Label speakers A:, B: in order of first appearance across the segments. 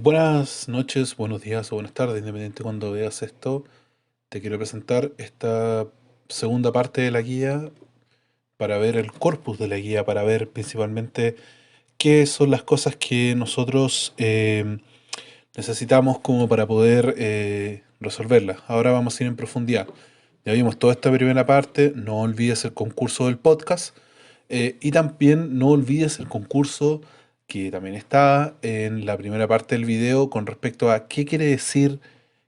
A: Buenas noches, buenos días o buenas tardes, independiente de cuando veas esto. Te quiero presentar esta segunda parte de la guía para ver el corpus de la guía, para ver principalmente qué son las cosas que nosotros necesitamos como para poder resolverlas. Ahora vamos a ir en profundidad. Ya vimos toda esta primera parte, no olvides el concurso del podcast y también no olvides el concurso que también está en la primera parte del video con respecto a qué quiere decir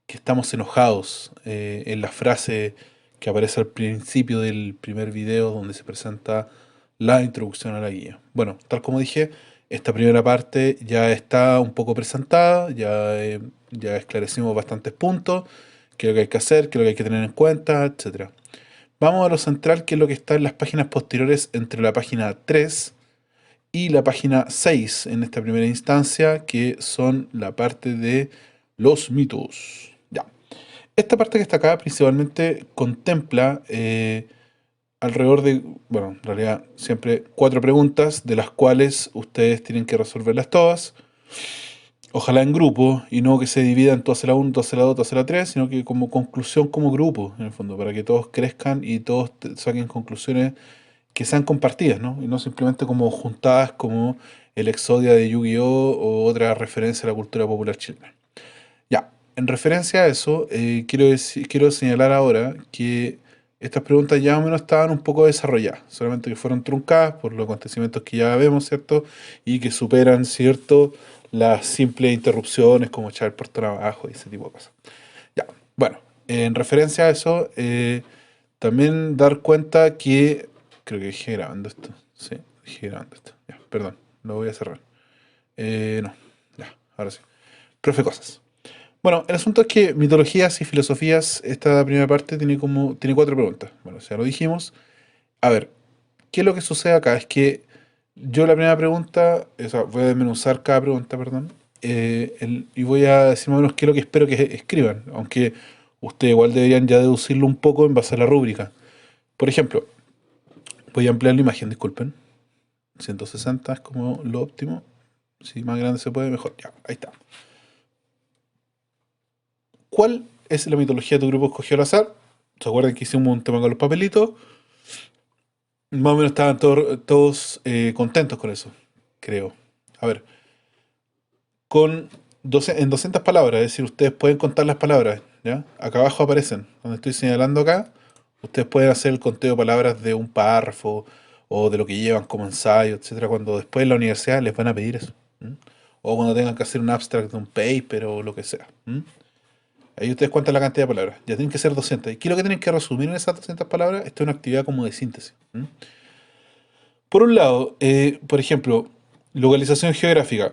A: que estamos enojados en la frase que aparece al principio del primer video donde se presenta la introducción a la guía. Bueno, tal como dije, esta primera parte ya está un poco presentada, ya esclarecimos bastantes puntos, qué es lo que hay que hacer, qué es lo que hay que tener en cuenta, etcétera. Vamos a lo central, que es lo que está en las páginas posteriores entre la página 3 y la página 6 en esta primera instancia, que son la parte de los mitos. Ya. Esta parte que está acá principalmente contempla alrededor de, bueno, en realidad siempre 4 preguntas, de las cuales ustedes tienen que resolverlas todas. Ojalá en grupo y no que se dividan tú haces la 1, tú haces la 2, tú haces la 3, sino que como conclusión como grupo, en el fondo, para que todos crezcan y todos saquen conclusiones que sean compartidas, ¿no? Y no simplemente como juntadas como el Exodia de Yu-Gi-Oh! O otra referencia a la cultura popular chilena. Ya, en referencia a eso, quiero señalar ahora que estas preguntas ya más o menos estaban un poco desarrolladas, solamente que fueron truncadas por los acontecimientos que ya vemos, ¿cierto? Y que superan, ¿cierto? Las simples interrupciones como echar el portón abajo y ese tipo de cosas. Ya, bueno, en referencia a eso, también dar cuenta que, creo que dejé grabando esto, sí, dejé grabando esto, ya, perdón, lo voy a cerrar. No, ya, ahora sí. Profe Cosas. Bueno, el asunto es que mitologías y filosofías, esta primera parte tiene 4 preguntas. Bueno, ya lo dijimos. A ver, ¿qué es lo que sucede acá? Es que yo la primera pregunta, o sea, voy a desmenuzar cada pregunta, perdón, y voy a decir más o menos qué es lo que espero que escriban, aunque ustedes igual deberían ya deducirlo un poco en base a la rúbrica. Por ejemplo, voy a ampliar la imagen, disculpen. 160 es como lo óptimo. Si más grande se puede, mejor. Ya, ahí está. ¿Cuál es la mitología de tu grupo escogió al azar? ¿Se acuerdan que hicimos un tema con los papelitos? Más o menos estaban todos contentos con eso, creo. A ver, en 200 palabras, es decir, ustedes pueden contar las palabras, ¿ya? Acá abajo aparecen, donde estoy señalando acá, ustedes pueden hacer el conteo de palabras de un párrafo o de lo que llevan como ensayo, etcétera, cuando después en la universidad les van a pedir eso. ¿M? O cuando tengan que hacer un abstract de un paper o lo que sea. ¿M? Ahí ustedes cuentan la cantidad de palabras. Ya tienen que ser 200. ¿Y qué es lo que tienen que resumir en esas 200 palabras? Esto es una actividad como de síntesis. ¿M? Por un lado, por ejemplo, localización geográfica.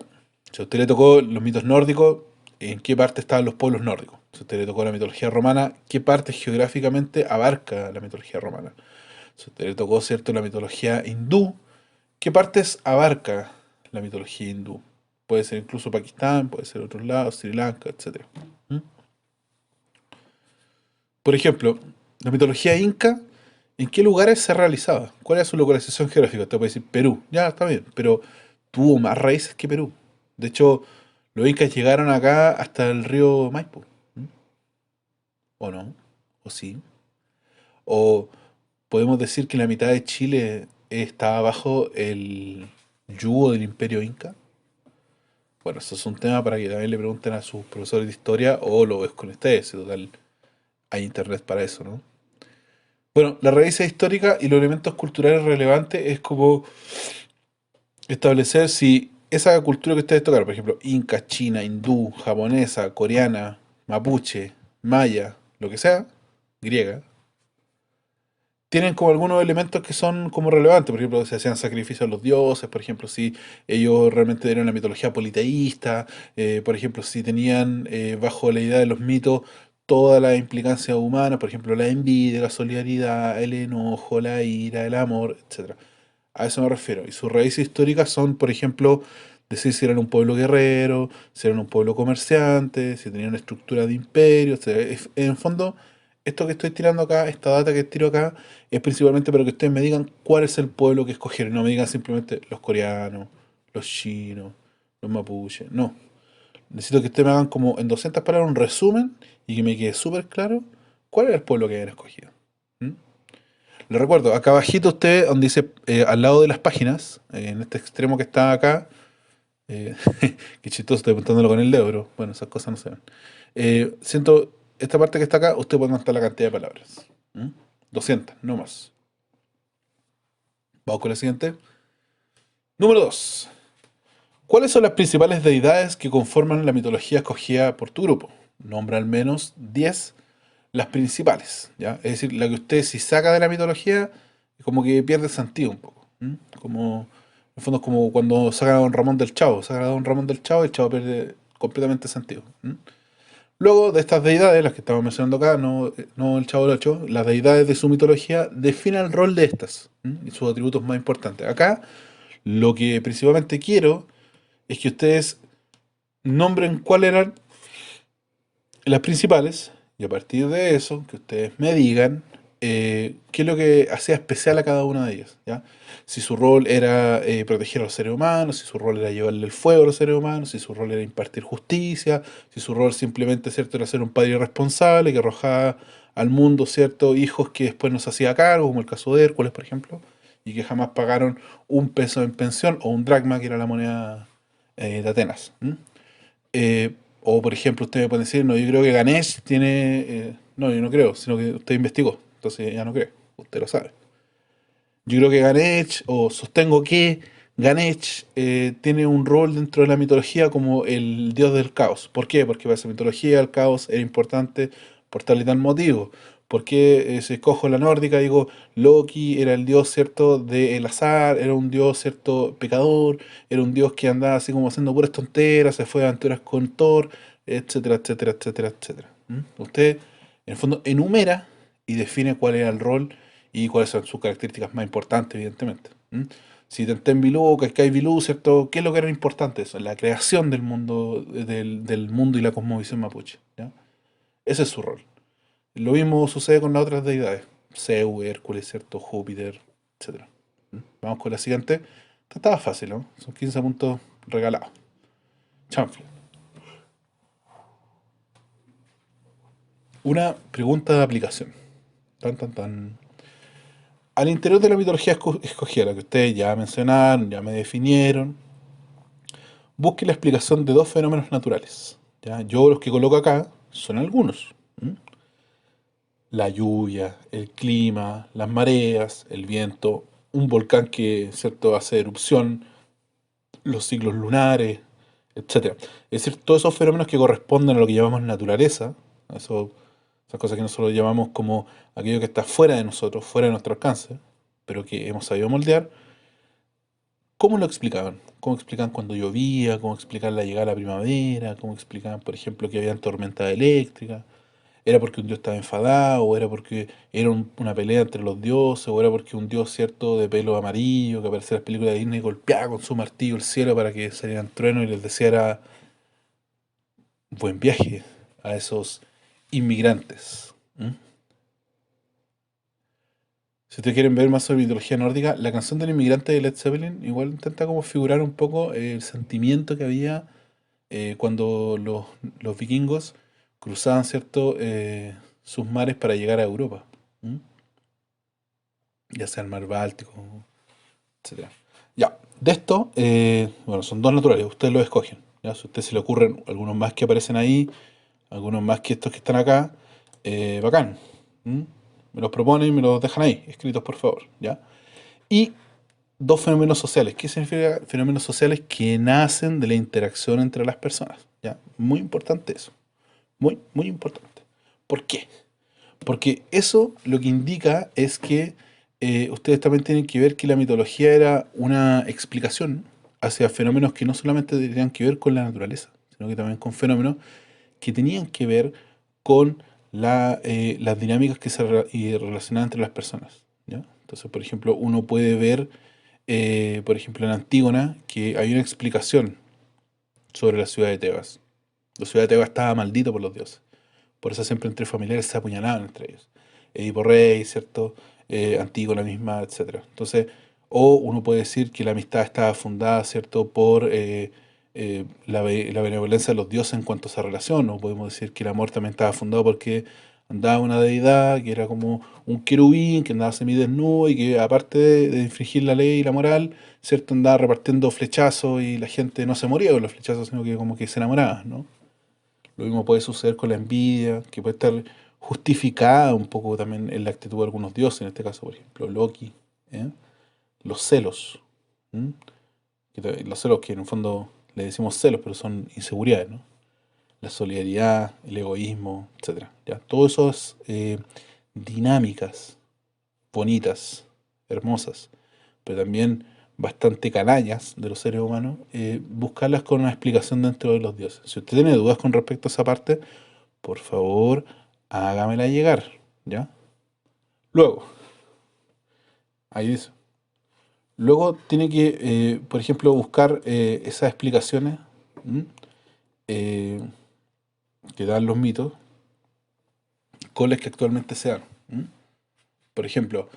A: Si a usted le tocó los mitos nórdicos, ¿en qué parte estaban los pueblos nórdicos? Si a usted le tocó la mitología romana, ¿qué parte geográficamente abarca la mitología romana? Si a usted le tocó, ¿cierto?, la mitología hindú, ¿qué partes abarca la mitología hindú? Puede ser incluso Pakistán, puede ser otros lados, Sri Lanka, etcétera. ¿Mm? Por ejemplo, la mitología inca, ¿en qué lugares se realizaba? ¿Cuál es su localización geográfica? Usted puede decir Perú, ya está bien, pero tuvo más raíces que Perú. De hecho, los incas llegaron acá hasta el río Maipo. ¿Mm? ¿O no? ¿O sí? ¿O podemos decir que la mitad de Chile estaba bajo el yugo del imperio inca? Bueno, eso es un tema para que también le pregunten a sus profesores de historia o lo ves con ustedes. Si total, hay internet para eso, ¿no? Bueno, las raíces históricas y los elementos culturales relevantes es como establecer si esa cultura que ustedes tocaron, por ejemplo, inca, china, hindú, japonesa, coreana, mapuche, maya, lo que sea, griega, tienen como algunos elementos que son como relevantes. Por ejemplo, si hacían sacrificios a los dioses, por ejemplo, si ellos realmente tenían una mitología politeísta, por ejemplo, si tenían bajo la idea de los mitos toda la implicancia humana, por ejemplo, la envidia, la solidaridad, el enojo, la ira, el amor, etcétera. A eso me refiero. Y sus raíces históricas son, por ejemplo, decir si eran un pueblo guerrero, si eran un pueblo comerciante, si tenían una estructura de imperio, etcétera. En el fondo, esto que estoy tirando acá, esta data que tiro acá, es principalmente para que ustedes me digan cuál es el pueblo que escogieron. No me digan simplemente los coreanos, los chinos, los mapuches. No. necesito que ustedes me hagan como en 200 palabras un resumen y que me quede súper claro cuál era el pueblo que habían escogido. ¿Mm? Les recuerdo, acá abajito usted, donde dice, al lado de las páginas, en este extremo que está acá, eh, qué chistoso, estoy apuntándolo con el dedo, pero bueno, esas cosas no se ven. Siento, esta parte que está acá, usted puede anotar la cantidad de palabras. ¿Mm? 200, no más. Vamos con la siguiente. Número 2. ¿Cuáles son las principales deidades que conforman la mitología escogida por tu grupo? Nombra al menos 10 las principales, ¿ya? Es decir, la que usted si saca de la mitología, como que pierde sentido un poco. Como, en el fondo es como cuando saca a Don Ramón del Chavo, saca a Don Ramón del Chavo y el Chavo pierde completamente sentido. Luego de estas deidades, las que estamos mencionando acá, no el Chavo del Ocho, las deidades de su mitología definen el rol de estas y sus atributos más importantes. Acá, lo que principalmente quiero es que ustedes nombren cuáles eran las principales, y a partir de eso, que ustedes me digan qué es lo que hacía especial a cada una de ellas, ¿ya? Si su rol era proteger a los seres humanos, si su rol era llevarle el fuego a los seres humanos, si su rol era impartir justicia, si su rol simplemente, ¿cierto?, era ser un padre responsable que arrojaba al mundo, ¿cierto?, hijos que después nos hacía cargo, como el caso de Hércules, por ejemplo, y que jamás pagaron un peso en pensión o un dracma, que era la moneda de Atenas. Eh, o por ejemplo, usted me puede decir, no, yo creo que Ganesh tiene... no, yo no creo, sino que usted investigó, entonces ya no cree, usted lo sabe. Yo creo que Ganesh, o sostengo que Ganesh tiene un rol dentro de la mitología como el dios del caos. ¿Por qué? Porque para esa mitología el caos era importante por tal y tal motivo. Porque si escojo la nórdica, digo, Loki era el dios, ¿cierto?, del azar, era un dios, ¿cierto?, pecador, era un dios que andaba así como haciendo puras tonteras, se fue de aventuras con Thor, etcétera, etcétera, etcétera, etcétera. Usted, en el fondo, enumera y define cuál era el rol y cuáles son sus características más importantes, evidentemente. Si Tenten Bilú, Cascai Bilú, ¿cierto? ¿Qué es lo que era importante? Eso, la creación del mundo, del mundo y la cosmovisión mapuche, ¿ya? Ese es su rol. Lo mismo sucede con las otras deidades. Zeus, Hércules, ¿cierto? Júpiter, etcétera. Vamos con la siguiente. Esta estaba fácil, ¿no? Son 15 puntos regalados. Chanfle. Una pregunta de aplicación. Tan, tan, tan. Al interior de la mitología escogida, la que ustedes ya mencionaron, ya me definieron, busque la explicación de dos fenómenos naturales. ¿Ya? Yo los que coloco acá son algunos. ¿Mm? La lluvia, el clima, las mareas, el viento, un volcán que, ¿cierto?, hace erupción, los ciclos lunares, etcétera. Es decir, todos esos fenómenos que corresponden a lo que llamamos naturaleza, eso, esas cosas que nosotros llamamos como aquello que está fuera de nosotros, fuera de nuestro alcance, pero que hemos sabido moldear. ¿Cómo lo explicaban? ¿Cómo explicaban cuando llovía? ¿Cómo explicaban la llegada de la primavera? ¿Cómo explicaban, por ejemplo, que habían tormentas eléctricas? ¿Era porque un dios estaba enfadado? ¿O era porque era una pelea entre los dioses? ¿O era porque un dios, cierto, de pelo amarillo que aparecía en las películas de Disney golpeaba con su martillo el cielo para que salieran truenos y les deseara buen viaje a esos inmigrantes? ¿Mm? Si ustedes quieren ver más sobre mitología nórdica, la canción del inmigrante de Led Zeppelin igual intenta como figurar un poco el sentimiento que había cuando los vikingos cruzaban, ¿cierto?, sus mares para llegar a Europa. ¿Mm? Ya sea el mar Báltico, etcétera. Ya, de esto, bueno, son dos naturales, ustedes los escogen. ¿Ya? Si a usted se le ocurren algunos más que aparecen ahí, algunos más que estos que están acá, bacán. ¿Mm? Me los proponen y me los dejan ahí, escritos por favor. ¿Ya? Y dos fenómenos sociales. ¿Qué significa fenómenos sociales? Que nacen de la interacción entre las personas. ¿Ya? Muy importante eso. Muy, muy importante. ¿Por qué? Porque eso lo que indica es que ustedes también tienen que ver que la mitología era una explicación hacia fenómenos que no solamente tenían que ver con la naturaleza, sino que también con fenómenos que tenían que ver con las dinámicas que y relacionaban entre las personas. ¿Ya? Entonces, por ejemplo, uno puede ver, por ejemplo, en Antígona, que hay una explicación sobre la ciudad de Tebas. La ciudad de Tebas estaba maldita por los dioses. Por eso siempre entre familiares se apuñalaban entre ellos. Edipo Rey, ¿cierto? Antígona misma, etcétera. Entonces, o uno puede decir que la amistad estaba fundada, ¿cierto?, por la benevolencia de los dioses en cuanto a esa relación, o podemos decir que el amor también estaba fundado porque andaba una deidad que era como un querubín que andaba semidesnudo y que aparte de infringir la ley y la moral, ¿cierto? Andaba repartiendo flechazos y la gente no se moría con los flechazos, sino que como que se enamoraba, ¿no? Lo mismo puede suceder con la envidia, que puede estar justificada un poco también en la actitud de algunos dioses, en este caso, por ejemplo, Loki, ¿eh? Los celos, ¿m? Los celos que en el fondo le decimos celos, pero son inseguridades, ¿no? La solidaridad, el egoísmo, etcétera. ¿Ya? Todas esas dinámicas bonitas, hermosas, pero también bastante canallas de los seres humanos, buscarlas con una explicación dentro de los dioses. Si usted tiene dudas con respecto a esa parte, por favor, hágamela llegar, ¿ya? Luego, ahí dice. Luego tiene que, por ejemplo, buscar esas explicaciones, ¿m? Eh, que dan los mitos con las que actualmente se dan. ¿M? Por ejemplo,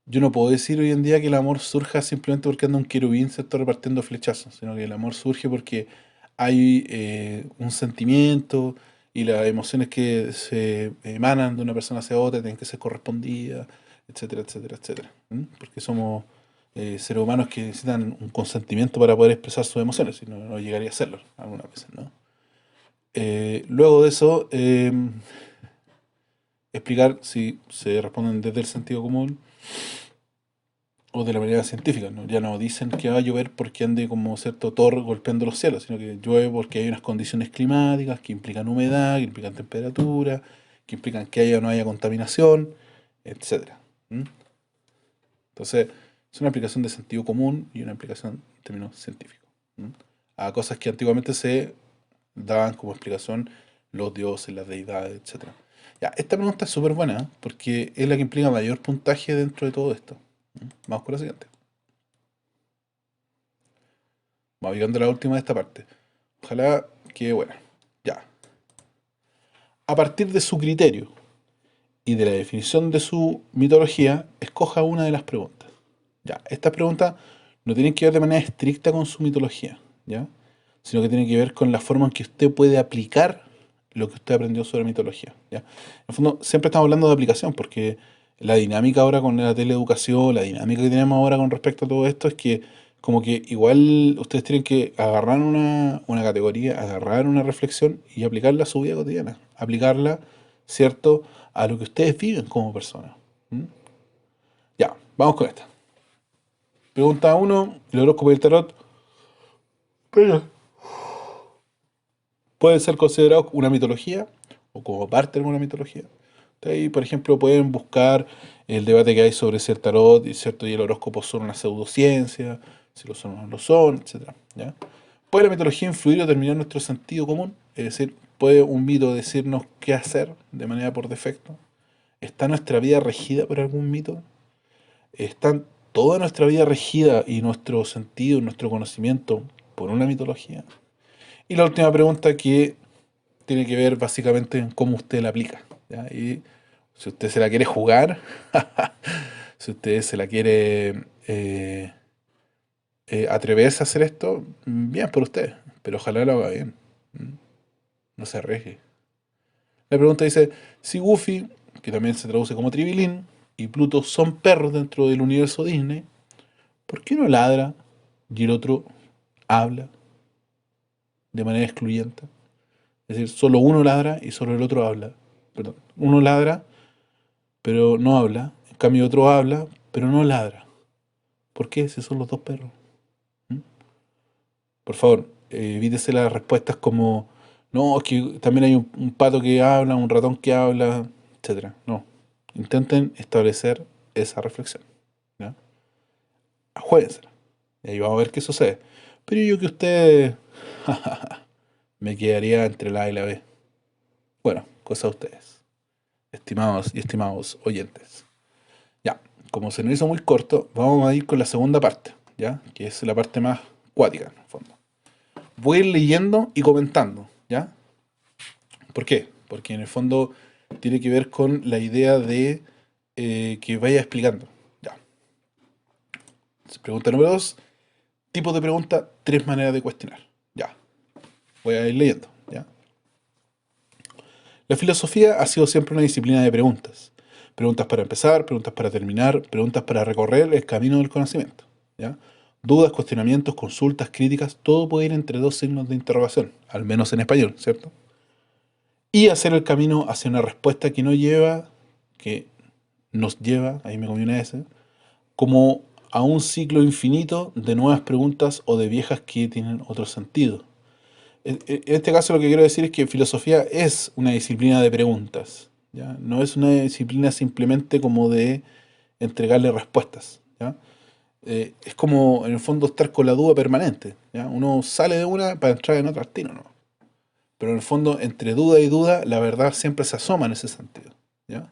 A: yo no puedo decir hoy en día que el amor surja simplemente porque anda un querubín se está repartiendo flechazos, sino que el amor surge porque hay un sentimiento y las emociones que se emanan de una persona hacia otra tienen que ser correspondidas, etcétera, etcétera, etcétera. ¿M? Porque somos seres humanos que necesitan un consentimiento para poder expresar sus emociones, si no, no llegaría a hacerlo algunas veces, ¿no? Luego de eso, explicar si se responden desde el sentido común o de la manera científica, ¿no? Ya no dicen que va a llover porque ande como cierto Thor golpeando los cielos, sino que llueve porque hay unas condiciones climáticas que implican humedad, que implican temperatura, que implican que haya o no haya contaminación, etcétera. ¿M? Entonces, es una aplicación de sentido común y una aplicación en términos científicos. ¿M? A cosas que antiguamente se daban como explicación los dioses, las deidades, etcétera. Ya, esta pregunta es súper buena, ¿eh? Porque es la que implica mayor puntaje dentro de todo esto. ¿M? Vamos con la siguiente. Vamos llegando a la última de esta parte. Ojalá que buena. Ya. A partir de su criterio y de la definición de su mitología, escoja una de las preguntas. Ya. Estas preguntas no tienen que ver de manera estricta con su mitología, ¿ya? Sino que tienen que ver con la forma en que usted puede aplicar lo que usted aprendió sobre mitología, ¿ya? En el fondo, siempre estamos hablando de aplicación, porque la dinámica ahora con la teleeducación, la dinámica que tenemos ahora con respecto a todo esto es que como que igual ustedes tienen que agarrar una categoría, agarrar una reflexión y aplicarla a su vida cotidiana, aplicarla, ¿cierto?, a lo que ustedes viven como personas. ¿M? Ya, vamos con esta. Pregunta uno, el horóscopo y el tarot pero pueden ser considerados una mitología o como parte de una mitología. Entonces, ahí, por ejemplo, pueden buscar el debate que hay sobre si el tarot y, ¿cierto? Y el horóscopo son una pseudociencia, si lo son o no lo son, etcétera, ¿ya? ¿Puede la mitología influir o determinar nuestro sentido común? Es decir, ¿puede un mito decirnos qué hacer de manera por defecto? ¿Está nuestra vida regida por algún mito? ¿Está toda nuestra vida regida y nuestro sentido, nuestro conocimiento por una mitología? Y la última pregunta que tiene que ver básicamente en cómo usted la aplica, ¿ya? Y si usted se la quiere jugar, si usted se la quiere atreverse a hacer esto, bien por usted, pero ojalá lo haga bien. ¿M? No se arriesgue. La pregunta dice, si Goofy, que también se traduce como Tribilín, y Pluto son perros dentro del universo Disney, ¿por qué uno ladra y el otro habla de manera excluyente? Es decir, solo uno ladra y solo el otro habla. Perdón, uno ladra pero no habla. En cambio otro habla, pero no ladra. ¿Por qué? Si son los dos perros. ¿Mm? Por favor, evítese las respuestas como, no, es que también hay un pato que habla, un ratón que habla, etcétera. No. Intenten establecer esa reflexión, ¿ya? Juéguensela. Y ahí vamos a ver qué sucede. Pero yo que usted me quedaría entre la A y la B. Bueno, cosa de ustedes, estimados y estimados oyentes. Ya, como se nos hizo muy corto, vamos a ir con la segunda parte, ¿ya? Que es la parte más cuática, en el fondo. Voy a ir leyendo y comentando, ¿ya? ¿Por qué? Porque en el fondo tiene que ver con la idea de que vaya explicando. Ya. Pregunta número dos. Tipo de pregunta, tres maneras de cuestionar. Ya. Voy a ir leyendo, ¿ya? La filosofía ha sido siempre una disciplina de preguntas. Preguntas para empezar, preguntas para terminar, preguntas para recorrer el camino del conocimiento, ¿ya? Dudas, cuestionamientos, consultas, críticas, todo puede ir entre dos signos de interrogación, al menos en español, ¿cierto? Y hacer el camino hacia una respuesta que nos lleva, ahí me comí una S, como a un ciclo infinito de nuevas preguntas o de viejas que tienen otro sentido. En este caso lo que quiero decir es que filosofía es una disciplina de preguntas, ¿ya? No es una disciplina simplemente como de entregarle respuestas, ¿ya? Es como en el fondo estar con la duda permanente, ¿ya? Uno sale de una para entrar en otra al tiro, ¿no? Pero en el fondo, entre duda y duda, la verdad siempre se asoma en ese sentido, ¿ya?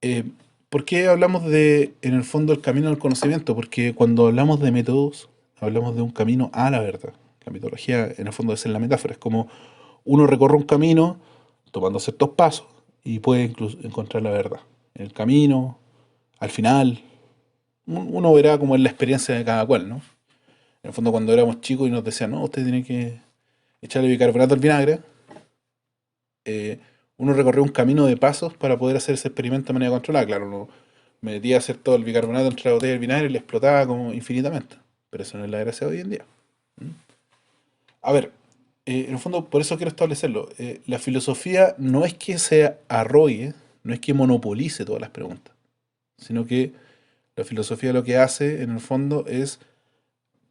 A: Eh, ¿Por qué hablamos de, en el fondo, el camino al conocimiento? Porque cuando hablamos de métodos, hablamos de un camino a la verdad. La metodología, en el fondo, es la metáfora. Es como uno recorre un camino tomando ciertos pasos y puede incluso encontrar la verdad. En el camino, al final, uno verá cómo es la experiencia de cada cual, ¿no? En el fondo, cuando éramos chicos y nos decían, no, usted tiene que echarle bicarbonato al vinagre, eh, uno recorrió un camino de pasos para poder hacer ese experimento de manera controlada. Claro, uno metía a hacer todo el bicarbonato entre la botella del vinagre y le explotaba como infinitamente. Pero eso no es la gracia de hoy en día. ¿Mm? A ver, en el fondo, por eso quiero establecerlo. La filosofía no es que se arrogue, no es que monopolice todas las preguntas, sino que la filosofía lo que hace, en el fondo, es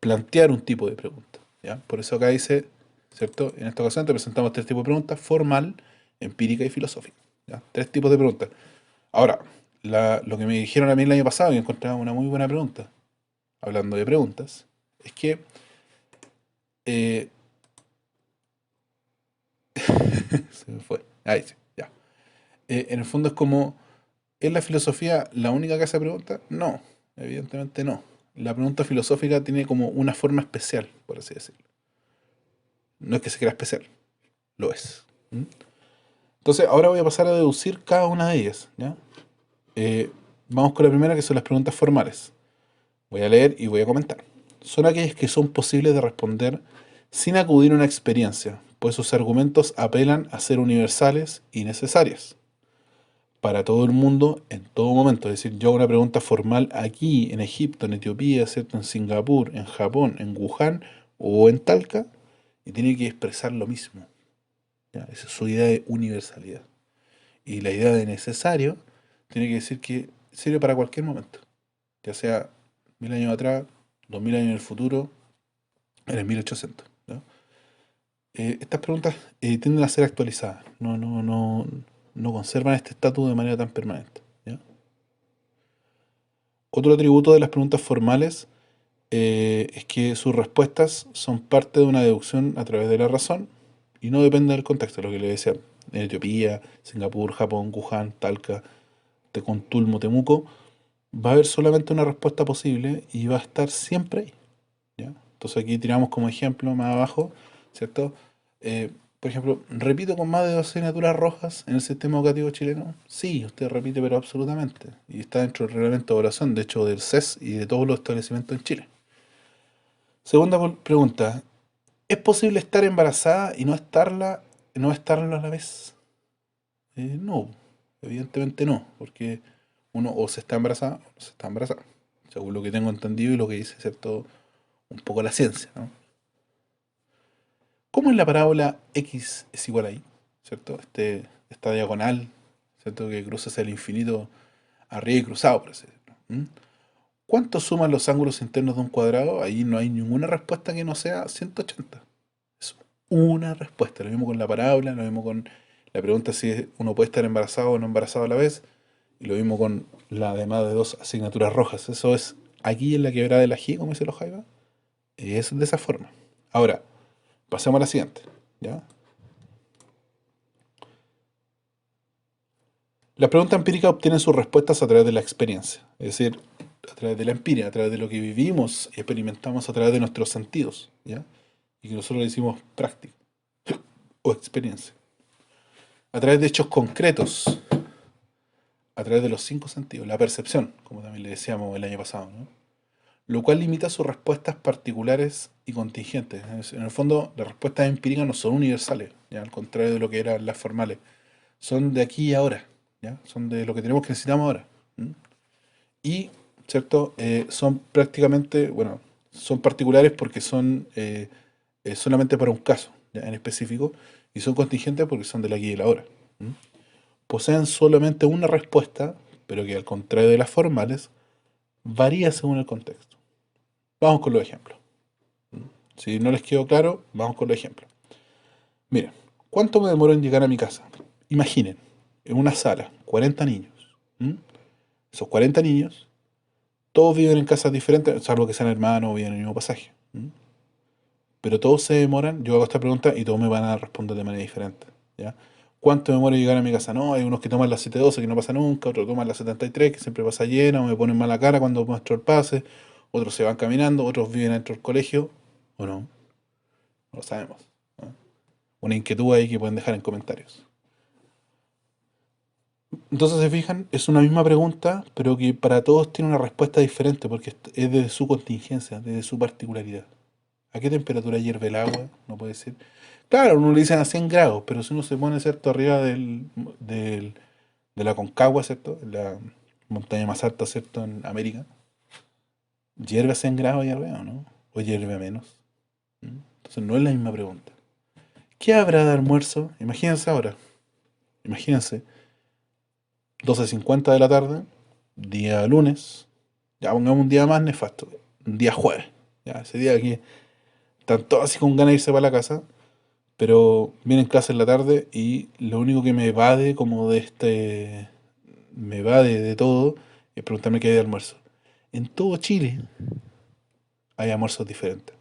A: plantear un tipo de pregunta, ¿ya? Por eso acá dice, ¿cierto? En esta ocasión te presentamos tres tipos de preguntas: formal, empírica y filosófica, ¿ya? Tres tipos de preguntas. Ahora, lo que me dijeron a mí el año pasado, y encontraba una muy buena pregunta, hablando de preguntas, es que eh, se me fue. Ahí sí, ya. En el fondo es como, ¿es la filosofía la única que hace preguntas? No, evidentemente no. La pregunta filosófica tiene como una forma especial, por así decirlo. No es que se crea especial, lo es. ¿Mm? Entonces, ahora voy a pasar a deducir cada una de ellas, ¿ya? Eh, Vamos con la primera, que son las preguntas formales. Voy a leer y voy a comentar. Son aquellas que son posibles de responder sin acudir a una experiencia, pues sus argumentos apelan a ser universales y necesarias para todo el mundo en todo momento. Es decir, yo hago una pregunta formal aquí, en Egipto, en Etiopía, ¿cierto? En Singapur, en Japón, en Wuhan o en Talca, y tiene que expresar lo mismo, ¿ya? Esa es su idea de universalidad. Y la idea de necesario tiene que decir que sirve para cualquier momento, ya sea 1000 años atrás, 2000 años en el futuro, en el 1800, ¿no? Estas preguntas tienden a ser actualizadas, no conservan este estatus de manera tan permanente, ¿ya? Otro atributo de las preguntas formales es que sus respuestas son parte de una deducción a través de la razón y no depende del contexto, lo que le decía, en Etiopía, Singapur, Japón, Wuhan, Talca, Tecontulmo, Temuco, va a haber solamente una respuesta posible y va a estar siempre ahí, ¿ya? Entonces aquí tiramos como ejemplo más abajo, ¿cierto? Por ejemplo, ¿repito con más de 2 asignaturas rojas en el sistema educativo chileno? Sí, usted repite, pero absolutamente. Y está dentro del reglamento de evaluación, de hecho, del CES y de todos los establecimientos en Chile. Segunda pregunta, ¿es posible estar embarazada y no estarlo a la vez? No, evidentemente no, porque uno o se está embarazada o no se está embarazada, según lo que tengo entendido y lo que dice, ¿cierto? Un poco la ciencia, ¿no? ¿Cómo es la parábola x es igual a y? ¿Cierto? Esta diagonal, ¿cierto? Que cruza hacia el infinito arriba y cruzado, por así decirlo. ¿Mm? ¿Cuánto suman los ángulos internos de un cuadrado? Ahí no hay ninguna respuesta que no sea 180. Es una respuesta. Lo mismo con la parábola, lo mismo con la pregunta si uno puede estar embarazado o no embarazado a la vez, y lo mismo con la además de dos asignaturas rojas. Eso es aquí en la quebrada de la G, como dice los Jaiba, y es de esa forma. Ahora, pasemos a la siguiente, ¿ya? Las preguntas empíricas obtienen sus respuestas a través de la experiencia, es decir, a través de la empiria, a través de lo que vivimos y experimentamos a través de nuestros sentidos, ¿ya? Y que nosotros le decimos práctica o experiencia. A través de hechos concretos, a través de los cinco sentidos, la percepción, como también le decíamos el año pasado, ¿no? lo cual limita sus respuestas particulares y contingentes. En el fondo, las respuestas empíricas no son universales, ¿ya? Al contrario de lo que eran las formales. Son de aquí y ahora, ¿ya? Son de lo que tenemos que necesitamos ahora. ¿Mm? Y, ¿cierto? Son prácticamente, bueno, son particulares porque son solamente para un caso, ¿ya? En específico, y son contingentes porque son del aquí y del ahora. ¿Mm? Poseen solamente una respuesta, pero que al contrario de las formales, varía según el contexto. Vamos con los ejemplos. Si no les quedó claro, vamos con los ejemplos. Miren, ¿cuánto me demoro en llegar a mi casa? Imaginen, en una sala, 40 niños. ¿Mm? Esos 40 niños, todos viven en casas diferentes, salvo que sean hermanos o viven en el mismo pasaje. ¿Mm? Pero todos se demoran, yo hago esta pregunta y todos me van a responder de manera diferente. ¿Ya? ¿Cuánto me demora en llegar a mi casa? No, hay unos que toman las 7:12 que no pasa nunca, otros toman las 73 que siempre pasa llena, o me ponen mala cara cuando muestro el pase, otros se van caminando, otros viven dentro del colegio, o no, no lo sabemos. ¿No? Una inquietud ahí que pueden dejar en comentarios. Entonces, se fijan, es una misma pregunta, pero que para todos tiene una respuesta diferente, porque es de su contingencia, de su particularidad. ¿A qué temperatura hierve el agua? No puede ser. Claro, uno le dicen a 100 grados, pero si uno se pone, ¿cierto?, arriba de la Concagua, ¿cierto?, la montaña más alta, ¿cierto?, en América, ¿hierve a 100 grados allá arriba o no? ¿O hierve a menos? ¿Mm? Entonces no es la misma pregunta. ¿Qué habrá de almuerzo? Imagínense ahora, imagínense, 12:50 de la tarde, día lunes, ya pongamos un día más nefasto, un día jueves, ya ese día que están todos así con ganas de irse para la casa, pero viene en clase en la tarde y lo único que me evade como de me evade de todo es preguntarme qué hay de almuerzo. En todo Chile hay almuerzos diferentes.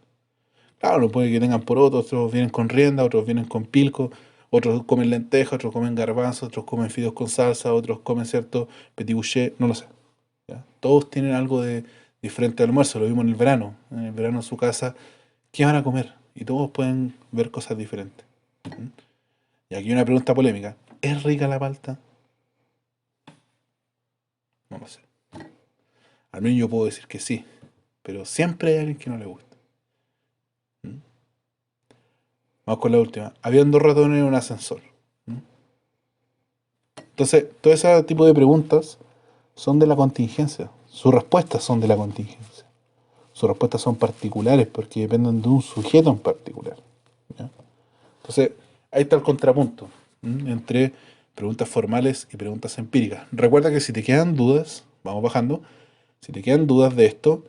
A: Claro, no puede que tengan por otros vienen con rienda, otros vienen con pilco, otros comen lentejas, otros comen garbanzos, otros comen fideos con salsa, otros comen cierto petit bouché, no lo sé. ¿Ya? Todos tienen algo de diferente al almuerzo, lo vimos en el verano. En el verano en su casa, ¿qué van a comer? Y todos pueden ver cosas diferentes. ¿Mm? Y aquí una pregunta polémica. ¿Es rica la palta? No lo sé. Al menos yo puedo decir que sí, pero siempre hay alguien que no le gusta. ¿Mm? Vamos con la última. Habían dos ratones en un ascensor. ¿Mm? Entonces, todo ese tipo de preguntas son de la contingencia. Sus respuestas son de la contingencia. Sus respuestas son particulares porque dependen de un sujeto en particular. ¿Ya? Entonces, ahí está el contrapunto entre preguntas formales y preguntas empíricas. Recuerda que si te quedan dudas, vamos bajando, si te quedan dudas de esto,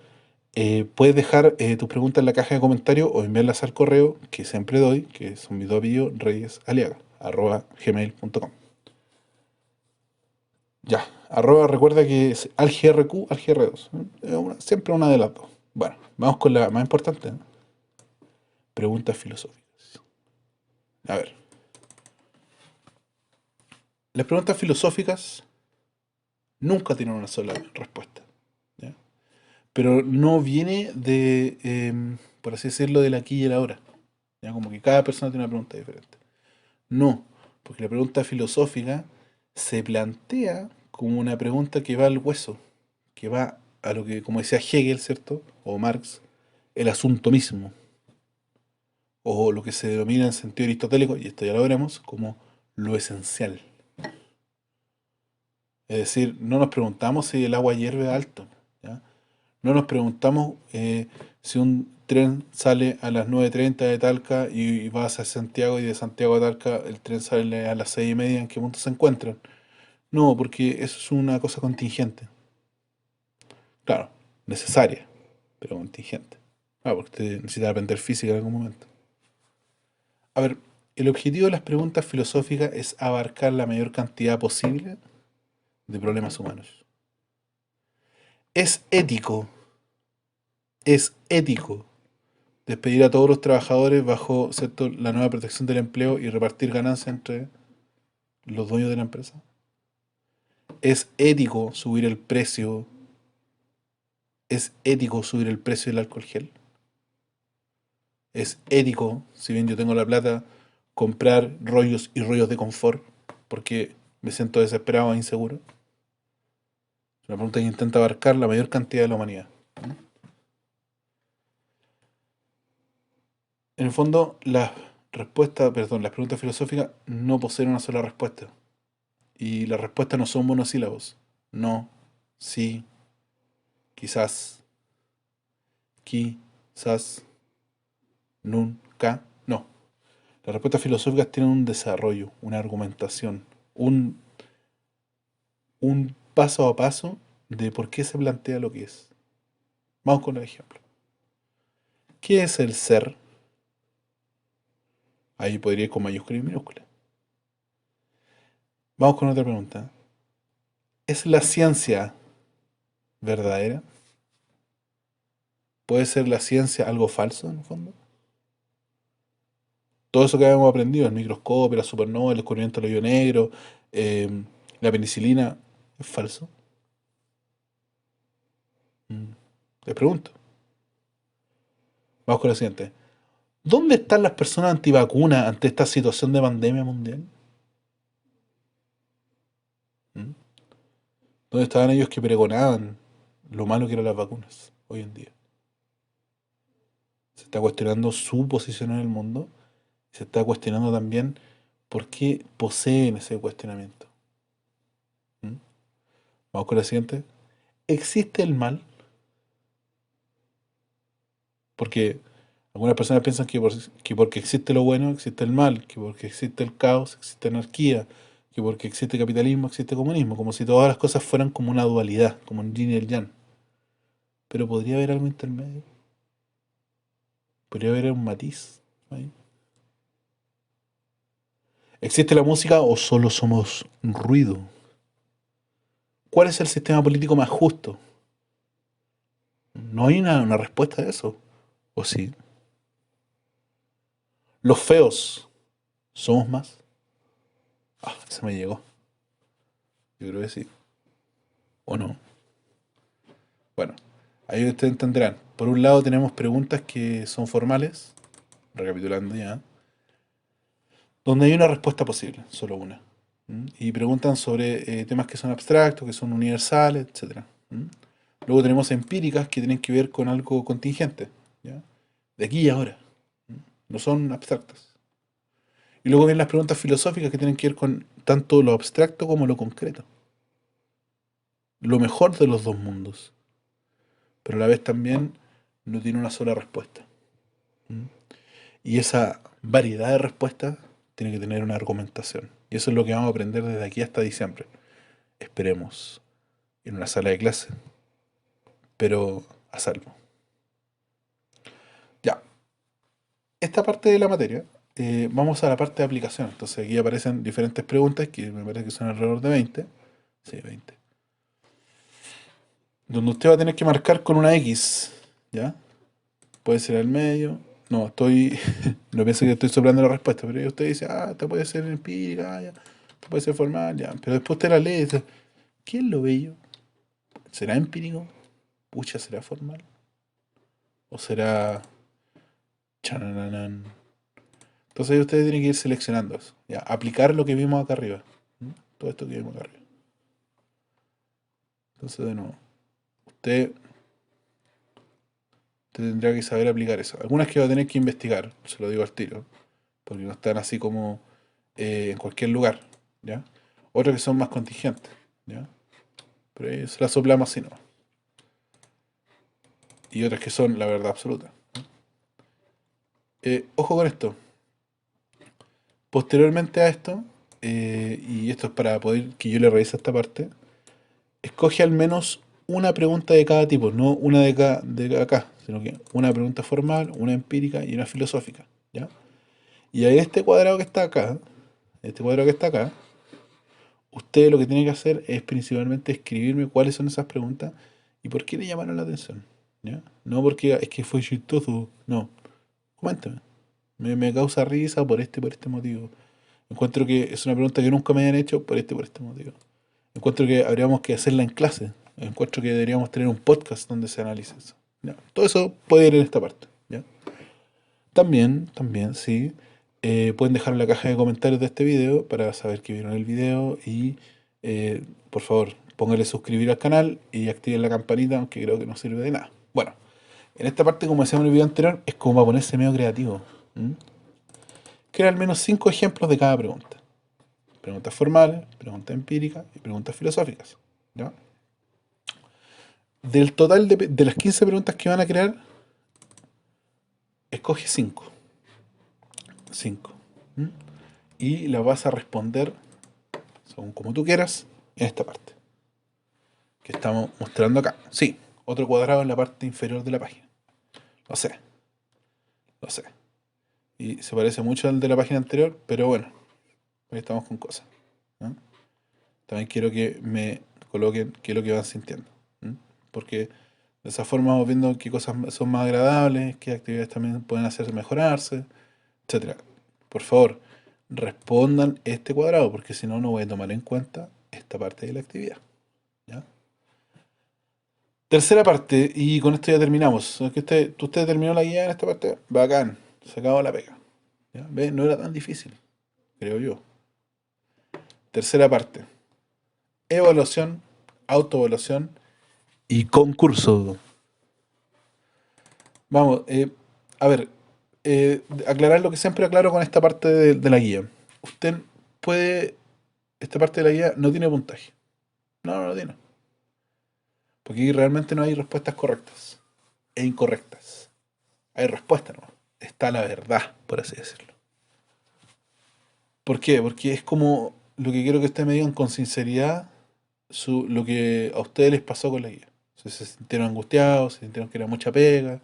A: puedes dejar tus preguntas en la caja de comentarios o enviarlas al correo que siempre doy, que son mis dos apellidos, reyesaliaga@gmail.com. Ya, arroba recuerda que es algrq, algr2. Siempre una de las dos. Bueno, vamos con la más importante, ¿no? Preguntas filosóficas. A ver, las preguntas filosóficas nunca tienen una sola respuesta. ¿Ya? Pero no viene de, por así decirlo, del aquí y el ahora. ¿Ya? Como que cada persona tiene una pregunta diferente. No, porque la pregunta filosófica se plantea como una pregunta que va al hueso, que va a lo que, como decía Hegel, ¿cierto? O Marx, el asunto mismo, o lo que se denomina en sentido aristotélico, y esto ya lo veremos, como lo esencial. Es decir, no nos preguntamos si el agua hierve alto, ¿ya? No nos preguntamos si un tren sale a las 9:30 de Talca y va hacia Santiago y de Santiago a Talca el tren sale a las 6:30, ¿en qué punto se encuentran? No, porque eso es una cosa contingente. Claro, necesaria, pero contingente. Ah, porque usted necesita aprender física en algún momento. A ver, el objetivo de las preguntas filosóficas es abarcar la mayor cantidad posible de problemas humanos. Es ético, es ético despedir a todos los trabajadores bajo, ¿cierto?, la nueva protección del empleo y repartir ganancias entre los dueños de la empresa. Es ético subir el precio, es ético subir el precio del alcohol gel. Es ético, si bien yo tengo la plata, comprar rollos y rollos de confort porque me siento desesperado e inseguro. Es una pregunta que intenta abarcar la mayor cantidad de la humanidad. En el fondo, las preguntas filosóficas no poseen una sola respuesta. Y las respuestas no son monosílabos. No, sí, quizás, quizás, nunca. No. Las respuestas filosóficas tienen un desarrollo, una argumentación, un, un paso a paso de por qué se plantea lo que es. Vamos con el ejemplo. ¿Qué es el ser? Ahí podría ir con mayúscula y minúscula. Vamos con otra pregunta. ¿Es la ciencia verdadera? ¿Puede ser la ciencia algo falso en el fondo? Todo eso que habíamos aprendido, el microscopio, la supernova, el descubrimiento del hoyo negro, eh, la penicilina, ¿es falso? Mm, Les pregunto. Vamos con la siguiente. ¿Dónde están las personas antivacunas ante esta situación de pandemia mundial? ¿Mm? ¿Dónde estaban ellos que pregonaban lo malo que eran las vacunas hoy en día? Se está cuestionando su posición en el mundo. Se está cuestionando también por qué poseen ese cuestionamiento. ¿Mm? Vamos con la siguiente. ¿Existe el mal? Porque algunas personas piensan que porque existe lo bueno, existe el mal, que porque existe el caos, existe anarquía, que porque existe capitalismo, existe comunismo, como si todas las cosas fueran como una dualidad, como un yin y el yang. Pero podría haber algo intermedio, podría haber un matiz ahí. ¿Existe la música o solo somos ruido? ¿Cuál es el sistema político más justo? No hay una respuesta a eso. ¿O sí? ¿Los feos somos más? Ah, se me llegó. Yo creo que sí. ¿O no? Bueno, ahí ustedes entenderán. Por un lado tenemos preguntas que son formales, recapitulando ya, donde hay una respuesta posible, solo una. ¿Mm? Y preguntan sobre temas que son abstractos, que son universales, etcétera. ¿Mm? Luego tenemos empíricas que tienen que ver con algo contingente, ¿ya? De aquí y ahora. ¿Mm? No son abstractas. Y luego vienen las preguntas filosóficas que tienen que ver con tanto lo abstracto como lo concreto. Lo mejor de los dos mundos. Pero a la vez también no tiene una sola respuesta. ¿Mm? Y esa variedad de respuestas tiene que tener una argumentación. Y eso es lo que vamos a aprender desde aquí hasta diciembre. Esperemos en una sala de clase, pero a salvo. Ya, esta parte de la materia, vamos a la parte de aplicación. Entonces aquí aparecen diferentes preguntas, que me parece que son alrededor de 20. Sí, 20. Donde usted va a tener que marcar con una X, ¿ya? Puede ser al medio. No, no pienso que estoy soplando la respuesta, pero usted dice, esta puede ser empírica, ya. Esta puede ser formal, ya. Pero después usted la lee y dice, ¿qué es lo bello? ¿Será empírico? Pucha, ¿será formal? ¿O será chananán? Entonces ahí usted tiene que ir seleccionando eso, ya. Aplicar lo que vimos acá arriba. ¿Mm? Todo esto que vimos acá arriba. Entonces, de nuevo, usted tendrá que saber aplicar eso. Algunas que va a tener que investigar, se lo digo al tiro, porque no están así como en cualquier lugar, ¿ya? Otras que son más contingentes, ¿ya? Pero ahí se las soplamos así, ¿no? Y otras que son la verdad absoluta. Ojo con esto. Posteriormente a esto, y esto es para poder que yo le revise esta parte, escoge al menos una pregunta de cada tipo, no una de acá, sino que una pregunta formal, una empírica y una filosófica, ¿ya? Y a este cuadrado que está acá, usted lo que tiene que hacer es principalmente escribirme cuáles son esas preguntas y por qué le llamaron la atención, ¿ya? No porque es que fue chistoso, no. Coménteme. Me causa risa por este motivo. Encuentro que es una pregunta que nunca me habían hecho por este motivo. Encuentro que habríamos que hacerla en clase. Encuentro que deberíamos tener un podcast donde se analice eso. ¿Ya? Todo eso puede ir en esta parte, ¿ya? También, sí. Pueden dejar en la caja de comentarios de este video para saber que vieron el video y por favor pónganle suscribir al canal y activen la campanita, aunque creo que no sirve de nada. Bueno, en esta parte, como decíamos en el video anterior, es como para ponerse medio creativo. ¿Mm? Crea al menos 5 ejemplos de cada pregunta. Preguntas formales, preguntas empíricas y preguntas filosóficas. ¿Ya? Del total de las 15 preguntas que van a crear, escoge 5. 5. Y las vas a responder según como tú quieras en esta parte que estamos mostrando acá. Sí, otro cuadrado en la parte inferior de la página. Lo sé, lo sé. Y se parece mucho al de la página anterior, pero bueno, ahí estamos con cosas. ¿No? También quiero que me coloquen qué es lo que van sintiendo. ¿Mm? Porque de esa forma vamos viendo qué cosas son más agradables, qué actividades también pueden hacer mejorarse, etcétera. Por favor, respondan este cuadrado, porque si no, no voy a tomar en cuenta esta parte de la actividad. ¿Ya? Tercera parte, y con esto ya terminamos. ¿Es que usted terminó la guía en esta parte? Bacán, se acabó la pega. ¿Ya? ¿Ve? No era tan difícil, creo yo. Tercera parte, evaluación, autoevaluación y concurso. Vamos, a ver, aclarar lo que siempre aclaro con esta parte de la guía. Usted puede, esta parte de la guía no tiene puntaje. No, no lo tiene. Porque aquí realmente no hay respuestas correctas e incorrectas. Hay respuestas, ¿no? Está la verdad, por así decirlo. ¿Por qué? Porque es como lo que quiero que ustedes me digan con sinceridad lo que a ustedes les pasó con la guía. Si se sintieron angustiados, se sintieron que era mucha pega,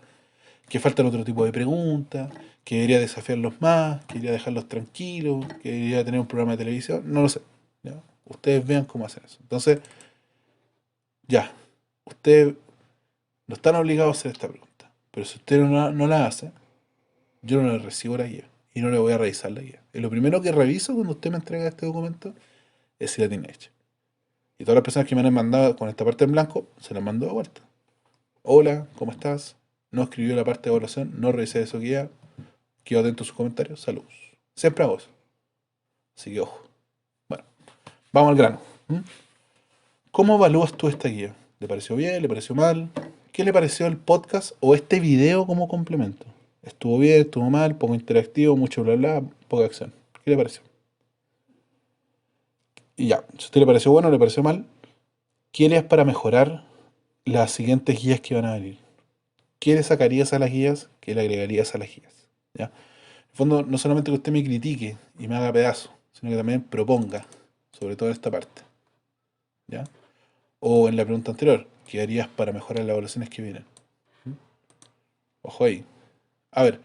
A: que faltan otro tipo de preguntas, que debería desafiarlos más, que debería dejarlos tranquilos, que debería tener un programa de televisión, no lo sé. ¿Ya? Ustedes vean cómo hacen eso. Entonces, ya, ustedes no están obligados a hacer esta pregunta, pero si usted no la hace, yo no le recibo la guía y no le voy a revisar la guía. Y lo primero que reviso cuando usted me entrega este documento es si la tiene hecha. Y todas las personas que me han mandado con esta parte en blanco, se las mando de vuelta. Hola, ¿cómo estás? No escribió la parte de evaluación, no revisé eso guía, quedo atento a sus comentarios, saludos. Siempre hago eso. Así que ojo. Bueno, vamos al grano. ¿Mm? ¿Cómo evalúas tú esta guía? ¿Le pareció bien? ¿Le pareció mal? ¿Qué le pareció el podcast o este video como complemento? ¿Estuvo bien? ¿Estuvo mal? ¿Poco interactivo? ¿Mucho bla bla? ¿Poca acción? ¿Qué le pareció? Y ya, si a usted le pareció bueno o le pareció mal, ¿qué harías para mejorar las siguientes guías que van a venir? ¿Qué le sacarías a las guías? ¿Qué le agregarías a las guías? ¿Ya? En el fondo, no solamente que usted me critique y me haga pedazo, sino que también proponga, sobre todo en esta parte. ¿Ya? O en la pregunta anterior, ¿qué harías para mejorar las evaluaciones que vienen? ¿Mm? Ojo ahí. A ver,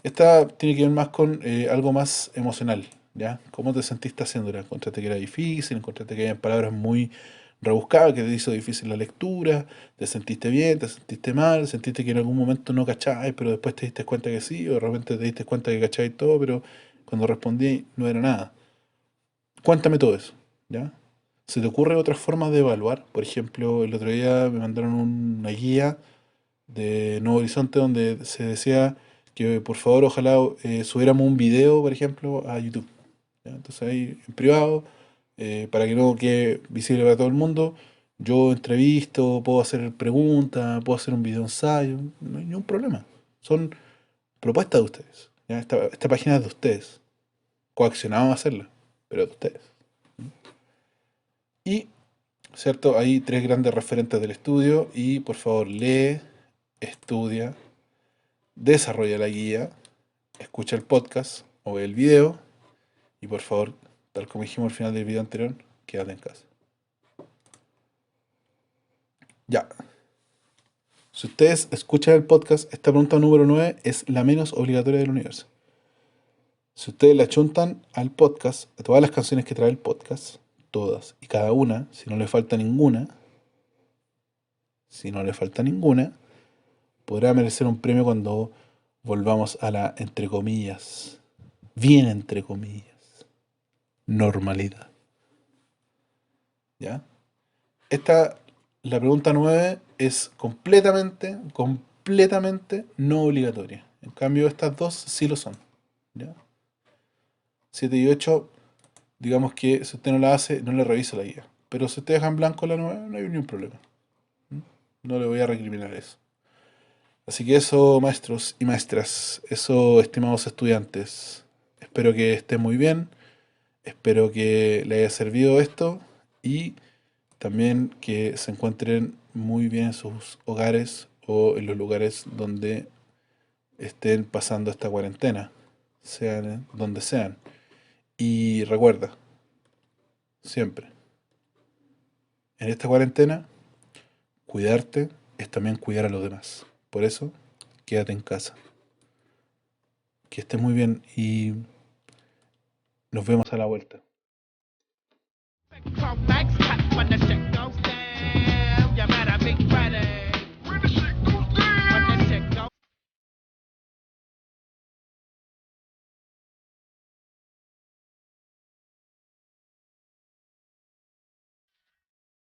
A: esta tiene que ver más con algo más emocional, ¿ya? ¿Cómo te sentiste haciéndola? ¿Encontraste que era difícil? ¿Encontraste que había palabras muy rebuscadas que te hizo difícil la lectura? ¿Te sentiste bien? ¿Te sentiste mal? ¿Sentiste que en algún momento no cachabas, pero después te diste cuenta que sí? ¿O de repente te diste cuenta que cachabas todo, pero cuando respondí no era nada? Cuéntame todo eso, ¿ya? ¿Se te ocurre otras formas de evaluar? Por ejemplo, el otro día me mandaron una guía de Nuevo Horizonte donde se decía que por favor ojalá subiéramos un video, por ejemplo, a YouTube. ¿Ya? Entonces ahí en privado, para que no quede visible para todo el mundo, yo entrevisto, puedo hacer preguntas, puedo hacer un video ensayo, no hay ningún problema. Son propuestas de ustedes. ¿Ya? Esta página es de ustedes. Coaccionados a hacerla, pero de ustedes. Y, ¿cierto? Hay tres grandes referentes del estudio y por favor lee, estudia, desarrolla la guía, escucha el podcast o ve el video y por favor, tal como dijimos al final del video anterior, quédate en casa. Ya. Si ustedes escuchan el podcast, esta pregunta número 9 es la menos obligatoria del universo. Si ustedes la chuntan al podcast, a todas las canciones que trae el podcast, todas y cada una, si no le falta ninguna, podrá merecer un premio cuando volvamos a la, entre comillas, bien entre comillas, normalidad. ¿Ya? Esta, la pregunta 9 es completamente no obligatoria. En cambio, estas dos sí lo son. ¿Ya? 7 y 8, digamos que si usted no la hace, no le revisa la guía. Pero si usted deja en blanco la 9, no hay ningún problema. ¿Mm? No le voy a recriminar eso. Así que eso, maestros y maestras, eso, estimados estudiantes. Espero que estén muy bien, espero que les haya servido esto y también que se encuentren muy bien en sus hogares o en los lugares donde estén pasando esta cuarentena, sean donde sean. Y recuerda, siempre, en esta cuarentena, cuidarte es también cuidar a los demás. Por eso, quédate en casa. Que estés muy bien y nos vemos a la vuelta.
B: Max cut when the shit goes